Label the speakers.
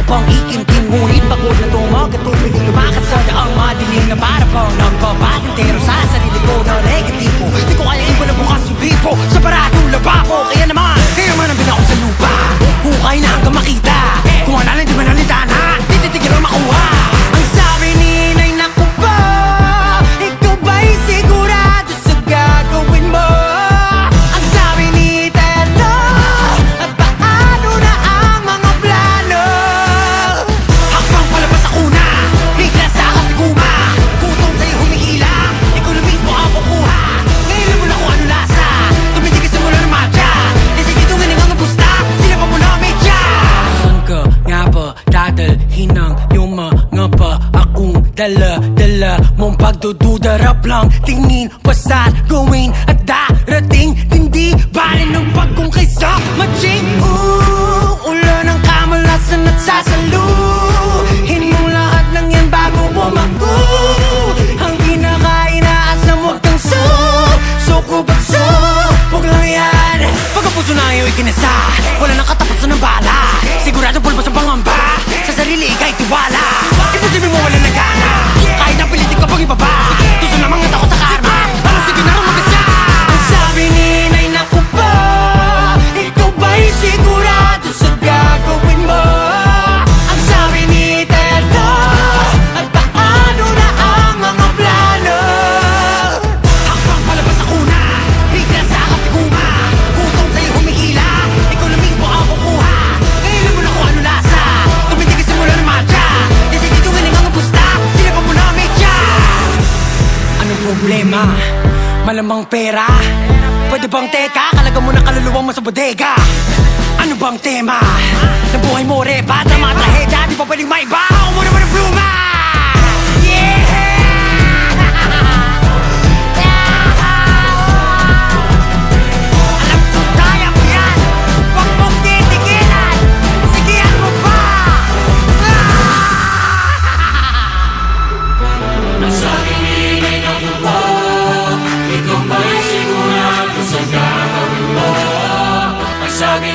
Speaker 1: pang ikimkim, ngunit pagod na tumagatubig, lumakad sa daang madilim na para pang nagpapakintero sa sarili ko na negatibo. Di ko kaya iba na bukas yung bipo sa paradong lababo. Kaya naman ang binako sa lupa, hukay na hanggang makita. Kung ano lang di manalita na, di titigil ang makuha. Ang sabi ni Inay, naku ba, ikaw ba'y sigurado sa gagawin mo? Ang sabi ni Telo, at paano na ang mga plano? Hakbang palabas ako na, bigla sa katiguma. Gutom sa'yo humihilang, ikaw na mismo ang kukuha. Ngayon lang mo na kung ano lasa, tumitigil sa mula ng matcha. Desigito nga nang ang busta, sila pa mo na medya. Saan ka nga ba dadalhin ang iyong mga pa? Akong dala-dala mong pagdududa. Rap lang, tingin, basta gawin at darating. Hindi bali ng pagkong kaysa matching. Ulan ng kamalasan at sasaluhin mo lahat ng yan bago bumago. Ang kinakainaasam huwag kang sukubagso. Huwag lang yan, pag ang puso na iyo ikinasa, wala nang katapusan ng bala. Sigurado pulbos ang pangamba, sa sarili ika'y tiwala. Imposible mo wala nagana, kahit ang pilitin ka pang ibaba. Gusto na mga takot sa karma, ano sige na rin mag-asya. Ang sabi ni Inay, naku ba, ikaw ba'y sigurado sa gagawin mo? Ang sabi ni Telo, at paano na ang mga plano? Hakbang palabas ako na, bigla sa katiguma. Gutom sa'yo humihila, ikaw na mismo ang kukuha. Ngayon mo na kung ano lasa, tumitigil sa mula ng matcha. Desigito nga nang ang busta, sila pa mo na medya. Anong problema? Malamang pera? Pwede bang teka? Kalaga mo na kaluluwa mo sa bodega. Ano bang tema? Nabuhay mo repa, tama trahedya, di pa pwedeng maiba. Ako mo naman ang pluma. Alam ko kaya mo yan, huwag mong titigilan. Sigihan mo pa.
Speaker 2: Ang sabi ni Inay, naku ba, ikaw ba'y sigurado sa gagawin mo? Ang sabi